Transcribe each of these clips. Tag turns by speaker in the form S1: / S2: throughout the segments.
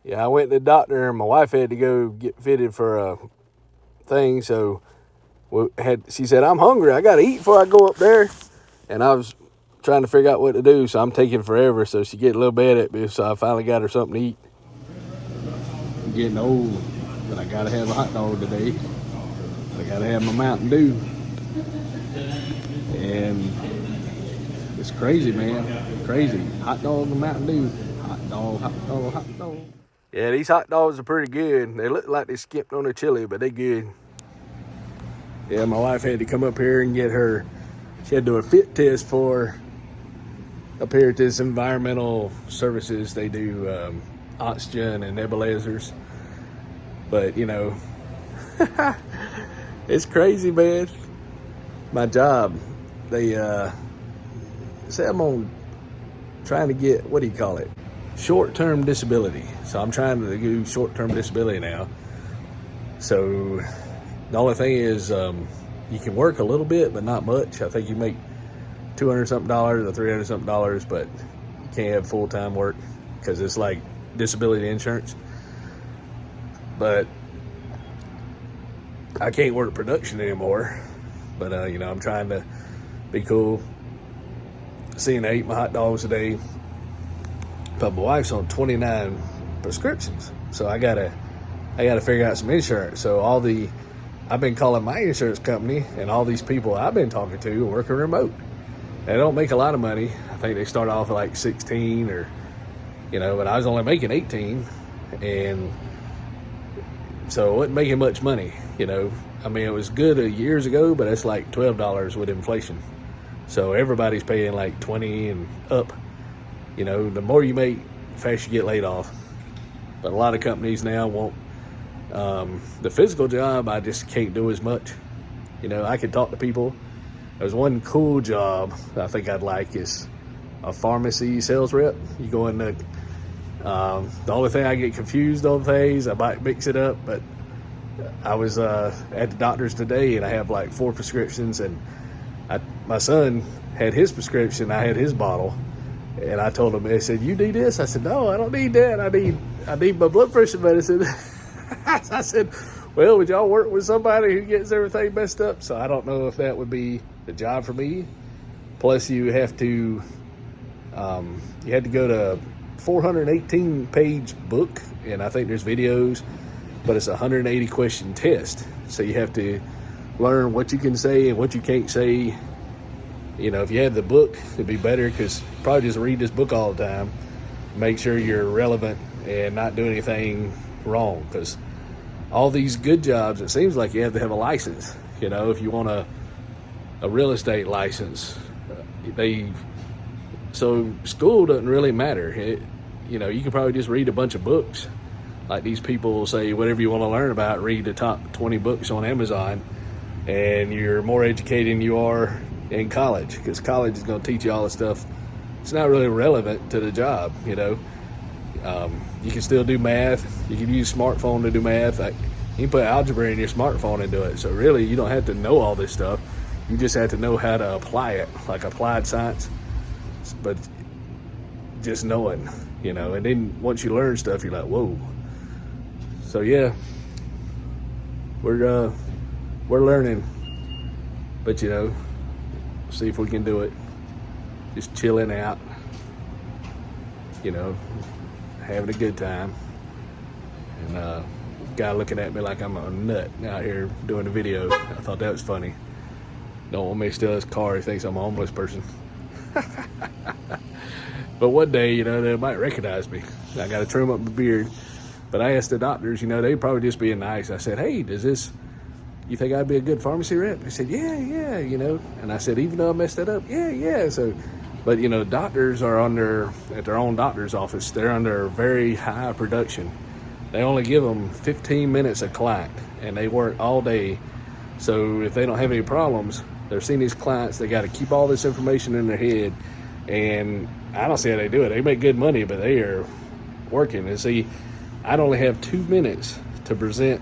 S1: Yeah, I went to the doctor, and my wife had to go get fitted for a thing, so she said, I'm hungry, I gotta eat before I go up there. And I was trying to figure out what to do, so I'm taking forever, so she get a little bad at me, so I finally got her something to eat. I'm getting old, but I gotta have a hot dog today. I gotta have my Mountain Dew. And it's crazy, man. Crazy. Hot dog and Mountain Dew. Hot dog, hot dog, hot dog. Yeah, these hot dogs are pretty good. They look like they skipped on the chili, but they good. Yeah, my wife had to come up here and get her, she had to do a fit test for up here at this environmental services. They do oxygen and nebulizers. But, you know, it's crazy, man. My job, they say I'm trying to get, what do you call it? Short-term disability. So I'm trying to do short-term disability now. So the only thing is you can work a little bit, but not much. I think you make $200-something or $300-something, but you can't have full-time work because it's like disability insurance. But I can't work production anymore. But, you know, I'm trying to be cool. Seeing I eat my hot dogs a day. But my wife's on 29 prescriptions. So I gotta figure out some insurance. So I've been calling my insurance company, and all these people I've been talking to are working remote. They don't make a lot of money. I think they start off at like 16 or, you know, but I was only making 18. And so it wasn't making much money, you know. I mean, it was good years ago, but it's like $12 with inflation. So everybody's paying like 20 and up. You know, the more you make, the faster you get laid off. But a lot of companies now want the physical job. I just can't do as much. You know, I can talk to people. There's one cool job that I think I'd like is a pharmacy sales rep. You go in the only thing I get confused on things, I might mix it up, but I was at the doctor's today, and I have like 4 prescriptions, and my son had his prescription, I had his bottle, and I told him, they said, you need this? I said, no, I don't need that. I need my blood pressure medicine. I said, well, would y'all work with somebody who gets everything messed up? So I don't know if that would be the job for me. Plus you have to go to 418 page book, and I think there's videos, but it's a 180 question test. So you have to learn what you can say and what you can't say. You know, if you had the book, it'd be better, because probably just read this book all the time. Make sure you're relevant and not do anything wrong, because all these good jobs, it seems like you have to have a license. You know, if you want a real estate license, so school doesn't really matter. You know, you can probably just read a bunch of books. Like these people say, whatever you want to learn about, read the top 20 books on Amazon, and you're more educated than you are in college, because college is going to teach you all the stuff. It's not really relevant to the job, you know. You can still do math. You can use smartphone to do math. You can put algebra in your smartphone and do it. So really, you don't have to know all this stuff. You just have to know how to apply it, like applied science. But just knowing, you know, and then once you learn stuff, you're like, whoa. So yeah, we're learning, but you know, see if we can do it. Just chilling out, you know, having a good time. And guy looking at me like I'm a nut out here doing a video. I thought that was funny. Don't want me to steal his car. He thinks I'm a homeless person. But one day, you know, they might recognize me. I got to trim up my beard. But I asked the doctors, you know, they'd probably just being nice. I said, hey, you think I'd be a good pharmacy rep? They said, yeah, you know. And I said, even though I messed that up, yeah. So, but, you know, doctors are at their own doctor's office, they're under very high production. They only give them 15 minutes a client, and they work all day. So if they don't have any problems, they're seeing these clients, they got to keep all this information in their head. And I don't see how they do it. They make good money, but they are working. And see, I'd only have 2 minutes to present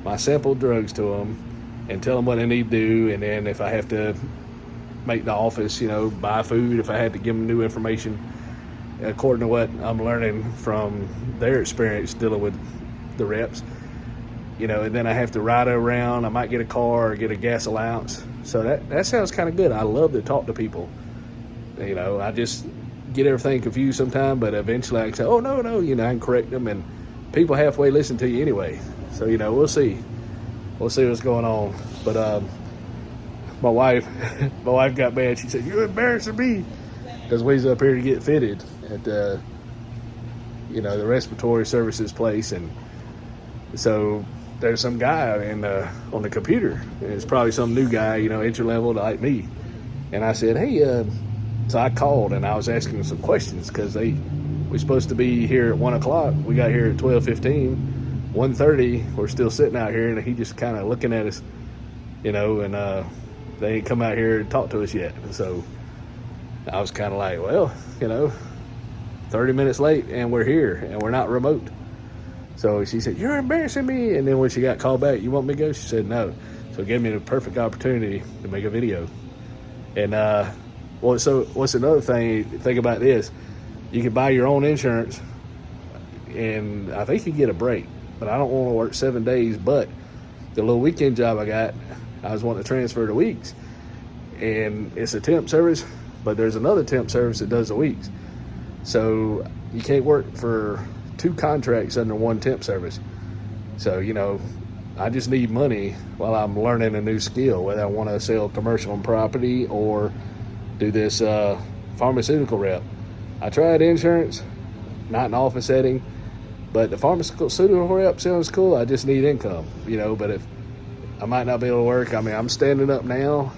S1: my sample drugs to them and tell them what they need to do. And then if I have to make the office, you know, buy food, if I had to give them new information, according to what I'm learning from their experience dealing with the reps. You know, and then I have to ride around. I might get a car or get a gas allowance. So that sounds kind of good. I love to talk to people. You know, I just get everything confused sometimes, but eventually I can say, oh, no, you know, I can correct them. And people halfway listen to you anyway. So, you know, we'll see. We'll see what's going on. But my wife got mad. She said, you're embarrassing me. Because we was up here to get fitted at, you know, the respiratory services place. And so there's some guy on the computer. And it's probably some new guy, you know, entry level like me. And I said, hey, so I called and I was asking some questions because we're supposed to be here at 1 o'clock. We got here at 12:15. 1:30, we're still sitting out here, and he just kind of looking at us, you know, and they ain't come out here to talk to us yet. And so I was kind of like, well, you know, 30 minutes late, and we're here, and we're not remote. So she said, you're embarrassing me. And then when she got called back, you want me to go? She said, no. So it gave me the perfect opportunity to make a video. And so what's another thing? Think about this. You can buy your own insurance, and I think you get a break. But I don't want to work 7 days. But the little weekend job I got, I was wanting to transfer to weeks. And it's a temp service, but there's another temp service that does the weeks. So you can't work for 2 contracts under one temp service. So, you know, I just need money while I'm learning a new skill, whether I want to sell commercial and property or do this pharmaceutical rep. I tried insurance, not an office setting, but the pharmaceutical rep sounds cool. I just need income, you know, but if I might not be able to work, I mean, I'm standing up now,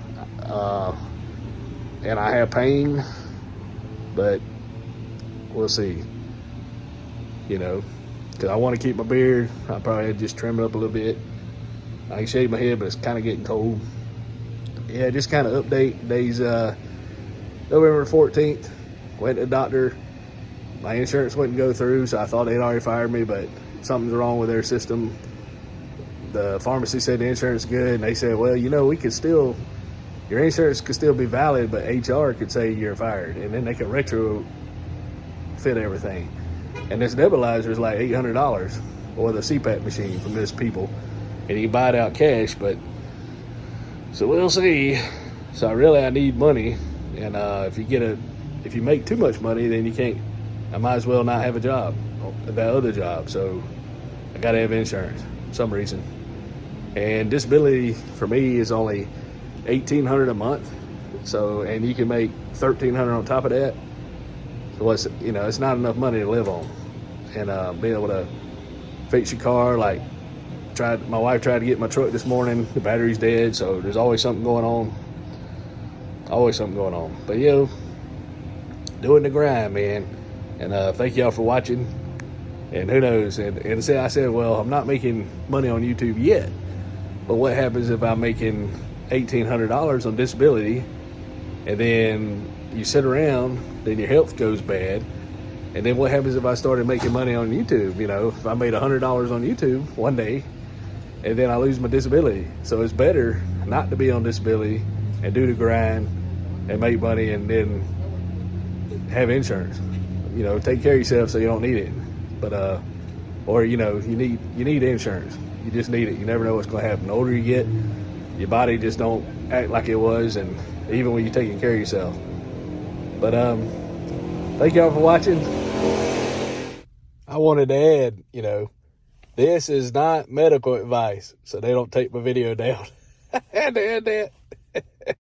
S1: and I have pain, but we'll see, you know, because I want to keep my beard. I probably just trim it up a little bit. I can shave my head, but it's kind of getting cold. Yeah, just kind of update. Today's November 14th. Went to the doctor. My insurance wouldn't go through, so I thought they'd already fired me, but something's wrong with their system. The pharmacy said the insurance is good, and they said, well, you know, your insurance could still be valid, but HR could say you're fired, and then they could retro fit everything. And this nebulizer is like $800, or the CPAP machine from this people, and you can buy it out cash. But so we'll see. So I need money, and if you make too much money, then you can't. I might as well not have a job, that other job. So I got to have insurance for some reason. And disability for me is only $1,800 a month. So, and you can make $1,300 on top of that. So it's not enough money to live on. And be able to fix your car, like my wife tried to get my truck this morning. The battery's dead, so there's always something going on. Always something going on. But you know, doing the grind, man. And thank y'all for watching. And who knows? And I said, well, I'm not making money on YouTube yet. But what happens if I'm making $1,800 on disability, and then you sit around, then your health goes bad, and then what happens if I started making money on YouTube? You know, if I made $100 on YouTube one day, and then I lose my disability. So it's better not to be on disability and do the grind and make money, and then have insurance. You know, take care of yourself so you don't need it. But or you know, you need insurance. You just need it. You never know what's going to happen. The older you get, your body just don't act like it was, and even when you're taking care of yourself. But thank y'all for watching. I wanted to add, you know, this is not medical advice, so they don't take my video down. I had to add that.